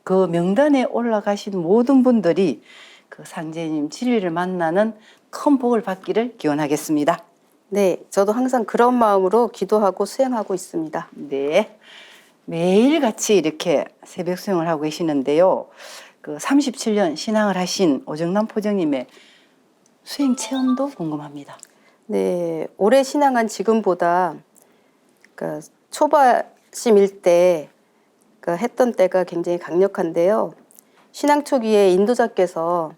S1: 그 명단에 올라가신 모든 분들이 그 상제님 진리를 만나는 큰 복을 받기를 기원하겠습니다.
S2: 네, 저도 항상 그런 마음으로 기도하고 수행하고 있습니다.
S1: 네. 매일 같이 이렇게 새벽 수행을 하고 계시는데요. 그 37년 신앙을 하신 오정남 포정님의 수행 체험도 궁금합니다.
S2: 네, 오래 신앙한 지금보다 그러니까 초바심일 때 했던 때가 굉장히 강력한데요. 신앙 초기에 인도자께서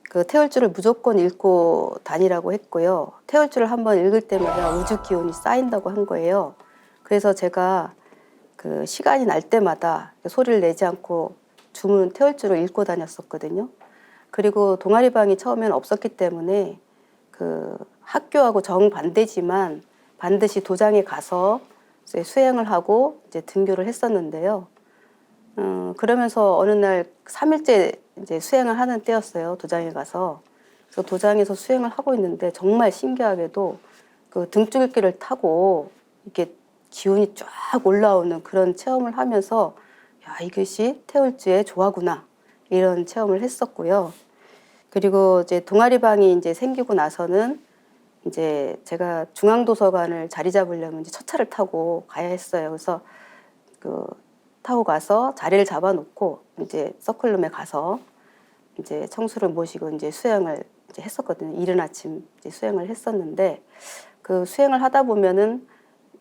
S2: 그 태울주를 무조건 읽고 다니라고 했고요. 태울주를 한번 읽을 때마다 우주 기운이 쌓인다고 한 거예요. 그래서 제가 그 시간이 날 때마다 소리를 내지 않고 주문 태울주를 읽고 다녔었거든요. 그리고 동아리방이 처음엔 없었기 때문에 그 학교하고 정반대지만 반드시 도장에 가서 이제 수행을 하고 이제 등교를 했었는데요. 그러면서 어느 날 3일째 이제 수행을 하는 때였어요. 도장에 가서. 그래서 도장에서 수행을 하고 있는데 정말 신기하게도 그 등줄기를 타고 이렇게 기운이 쫙 올라오는 그런 체험을 하면서 야, 이것이 태울주의 조화구나. 이런 체험을 했었고요. 그리고 이제 동아리방이 이제 생기고 나서는 이제 제가 중앙도서관을 자리 잡으려면 이제 첫차를 타고 가야 했어요. 그래서 그 타고 가서 자리를 잡아놓고 이제 서클룸에 가서 이제 청수를 모시고 이제 수행을 이제 했었거든요. 이른 아침 이제 수행을 했었는데 그 수행을 하다 보면은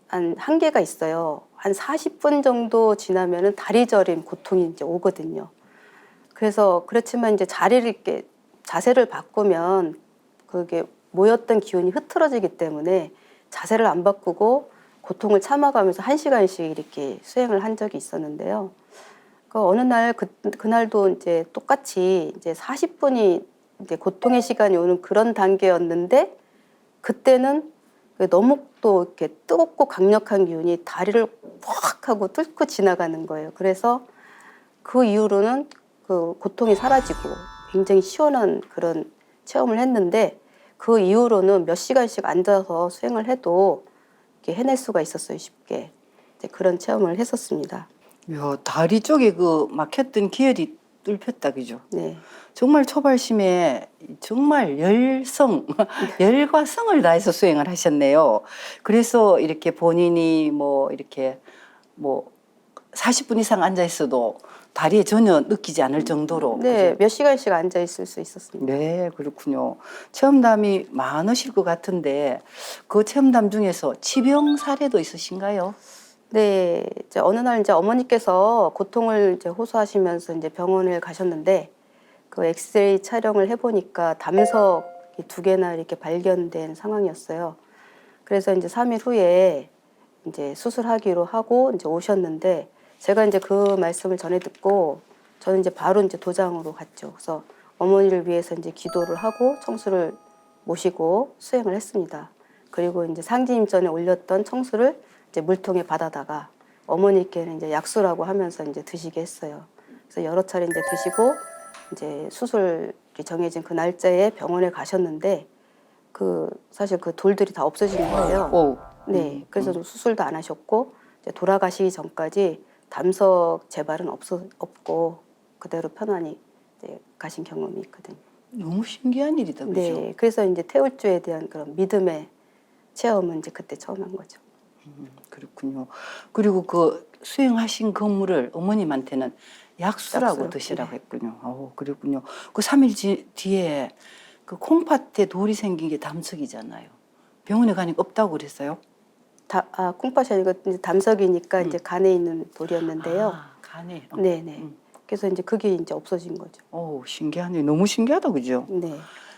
S2: 한 한계가 있어요. 한 40분 정도 지나면은 다리 저림 고통이 이제 오거든요. 그래서 그렇지만 이제 자리를 이렇게 자세를 바꾸면 그게 모였던 기운이 흐트러지기 때문에 자세를 안 바꾸고 고통을 참아가면서 1시간씩 이렇게 수행을 한 적이 있었는데요. 그 어느 날 그날도 이제 똑같이 이제 40분이 이제 고통의 시간이 오는 그런 단계였는데 그때는 너무 또 이렇게 뜨겁고 강력한 기운이 다리를 확 하고 뚫고 지나가는 거예요. 그래서 그 이후로는 그 고통이 사라지고 굉장히 시원한 그런 체험을 했는데 그 이후로는 몇 시간씩 앉아서 수행을 해도 이렇게 해낼 수가 있었어요, 쉽게. 이제 그런 체험을 했었습니다.
S1: 야, 다리 쪽에 그 막혔던 기혈이 뚫혔다, 그죠?
S2: 네.
S1: 정말 초발심에 정말 열과 성을 다해서 수행을 하셨네요. 그래서 이렇게 본인이 뭐 이렇게 뭐 40분 이상 앉아 있어도 다리에 전혀 느끼지 않을 정도로.
S2: 네,
S1: 그죠?
S2: 몇 시간씩 앉아 있을 수 있었습니다.
S1: 네, 그렇군요. 체험담이 많으실 것 같은데 그 체험담 중에서 치병 사례도 있으신가요?
S2: 네, 이제 어느 날 이제 어머니께서 고통을 이제 호소하시면서 이제 병원을 가셨는데 그 엑스레이 촬영을 해보니까 담석이 2개나 이렇게 발견된 상황이었어요. 그래서 이제 3일 후에 이제 수술하기로 하고 이제 오셨는데 제가 이제 그 말씀을 전해 듣고 저는 이제 바로 이제 도장으로 갔죠. 그래서 어머니를 위해서 이제 기도를 하고 청수를 모시고 수행을 했습니다. 그리고 이제 상지임 전에 올렸던 청수를 이제 물통에 받아다가 어머니께는 이제 약수라고 하면서 이제 드시게 했어요. 그래서 여러 차례 이제 드시고 이제 수술이 정해진 그 날짜에 병원에 가셨는데 그 사실 그 돌들이 다 없어진 거예요.
S1: 오.
S2: 네, 그래서 좀 수술도 안 하셨고 이제 돌아가시기 전까지 담석 재발은 없고 그대로 편안히 이제 가신 경험이 있거든요.
S1: 너무 신기한 일이다, 그죠?
S2: 네, 그래서 이제 태울주에 대한 그런 믿음의 체험은 이제 그때 처음 한 거죠.
S1: 그렇군요. 그리고 그 수행하신 건물을 어머님한테는 약수라고
S2: 약수요?
S1: 드시라고
S2: 네.
S1: 했군요. 그랬군요. 그 3일 뒤에 그 콩팥에 돌이 생긴 게 담석이잖아요. 병원에 가니까 없다고 그랬어요?
S2: 콩팥이 아니고 이제 담석이니까 이제 간에 있는 돌이었는데요.
S1: 간에.
S2: 네네. 그래서 이제 그게 이제 없어진 거죠.
S1: 신기하네. 너무 신기하다, 그죠?
S2: 네.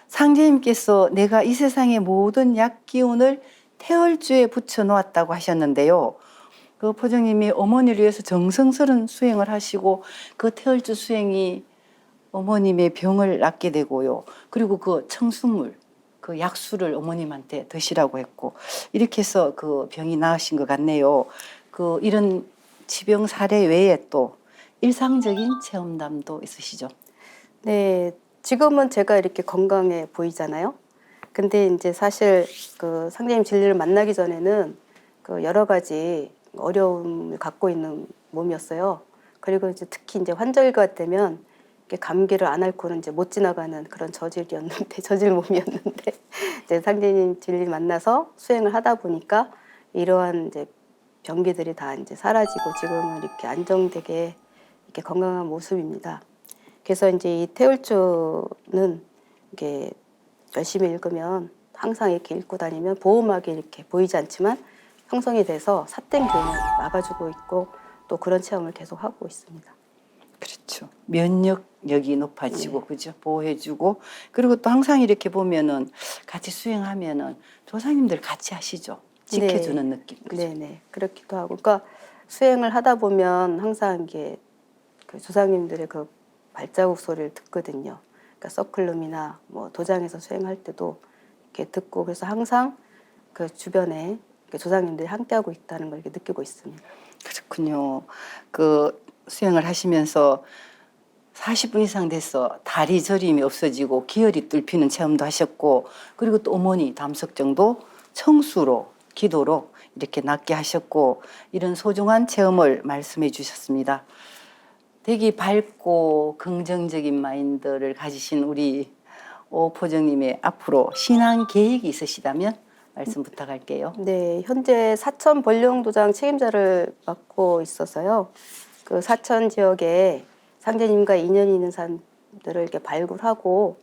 S1: 상제님께서 내가 이 세상의 모든 약 기운을 태얼주에 붙여 놓았다고 하셨는데요. 그 포정님이 어머니를 위해서 정성스러운 수행을 하시고 그 태얼주 수행이 어머님의 병을 낫게 되고요. 그리고 그 청수물, 그 약수를 어머님한테 드시라고 했고 이렇게 해서 그 병이 나으신 것 같네요. 그 이런 치병 사례 외에 또 일상적인 체험담도 있으시죠?
S2: 네. 지금은 제가 이렇게 건강해 보이잖아요. 근데 이제 사실 그 상대님 진리를 만나기 전에는 그 여러 가지 어려움을 갖고 있는 몸이었어요. 그리고 이제 특히 이제 환절기가 되면 이렇게 감기를 안 앓고는 이제 못 지나가는 그런 저질이었는데 저질 몸이었는데 이제 상대님 진리 만나서 수행을 하다 보니까 이러한 이제 병기들이 다 이제 사라지고 지금은 이렇게 안정되게 이렇게 건강한 모습입니다. 그래서 이제 이 태울주는 이게 열심히 읽으면 항상 이렇게 읽고 다니면 보호막이 이렇게 보이지 않지만 형성이 돼서 삿된 기운을 막아주고 있고 또 그런 체험을 계속 하고 있습니다.
S1: 그렇죠. 면역력이 높아지고, 그죠? 보호해주고, 그리고 또 항상 이렇게 보면은 같이 수행하면은 조상님들 같이 하시죠. 지켜주는 느낌. 그죠?
S2: 네네. 그렇기도 하고. 그러니까 수행을 하다 보면 항상 이게 그 조상님들의 그 발자국 소리를 듣거든요. 그러니까 서클룸이나 뭐 도장에서 수행할 때도 이렇게 듣고 그래서 항상 그 주변에 조상님들이 함께하고 있다는 걸 이렇게 느끼고 있습니다.
S1: 그렇군요. 그 수행을 하시면서 40분 이상 돼서 다리 저림이 없어지고 기혈이 뚫히는 체험도 하셨고, 그리고 또 어머니 담석정도 청수로 기도로 이렇게 낫게 하셨고, 이런 소중한 체험을 말씀해 주셨습니다. 되게 밝고 긍정적인 마인드를 가지신 우리 오포정님의 앞으로 신앙 계획이 있으시다면 말씀 부탁할게요.
S2: 네, 현재 사천 번룡도장 책임자를 맡고 있어서요. 그 사천 지역에 상제님과 인연이 있는 사람들을 이렇게 발굴하고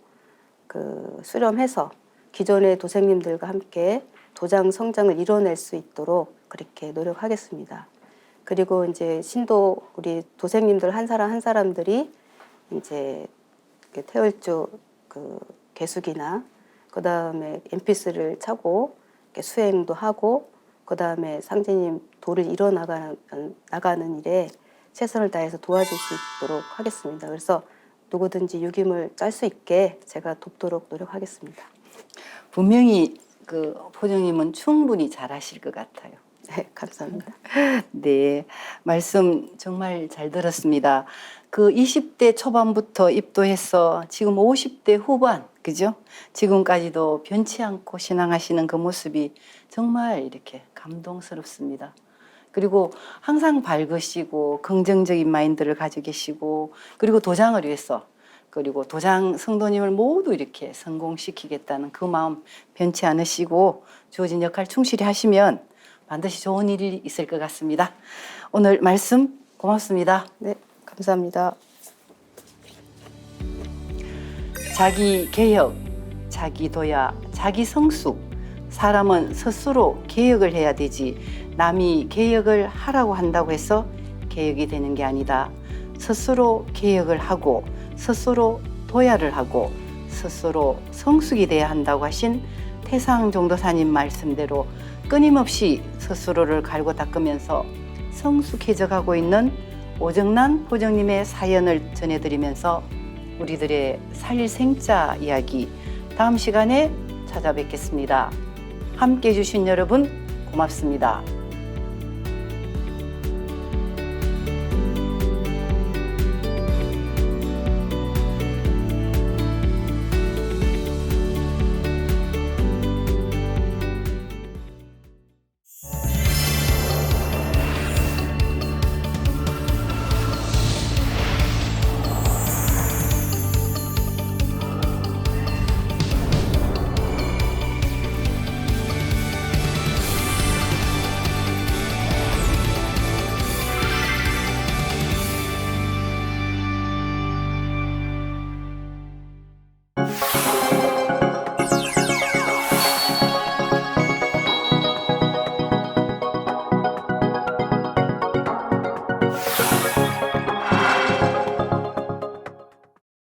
S2: 그 수렴해서 기존의 도생님들과 함께 도장 성장을 이뤄낼 수 있도록 그렇게 노력하겠습니다. 그리고 이제 신도 우리 도생님들 한 사람 한 사람들이 이제 태울주 그 개수기나 그 다음에 MP3를 차고 수행도 하고 그 다음에 상제님 도를 이뤄 나가는 일에 최선을 다해서 도와줄 수 있도록 하겠습니다. 그래서 누구든지 유김을 짤 수 있게 제가 돕도록 노력하겠습니다.
S1: 분명히 그 포정님은 충분히 잘하실 것 같아요.
S2: 네, 감사합니다.
S1: 네, 말씀 정말 잘 들었습니다. 그 20대 초반부터 입도해서 지금 50대 후반, 그죠? 지금까지도 변치 않고 신앙하시는 그 모습이 정말 이렇게 감동스럽습니다. 그리고 항상 밝으시고 긍정적인 마인드를 가지고 계시고, 그리고 도장을 위해서, 그리고 도장 성도님을 모두 이렇게 성공시키겠다는 그 마음 변치 않으시고 주어진 역할 충실히 하시면 반드시 좋은 일이 있을 것 같습니다. 오늘 말씀 고맙습니다.
S2: 네, 감사합니다.
S1: 자기 개혁, 자기 도야, 자기 성숙. 사람은 스스로 개혁을 해야 되지 남이 개혁을 하라고 한다고 해서 개혁이 되는 게 아니다. 스스로 개혁을 하고 스스로 도야를 하고 스스로 성숙이 돼야 한다고 하신 태상 종도사님 말씀대로 끊임없이 스스로를 갈고 닦으면서 성숙해져 가고 있는 오정란 포정님의 사연을 전해드리면서 우리들의 살생자 이야기 다음 시간에 찾아뵙겠습니다. 함께 해주신 여러분 고맙습니다.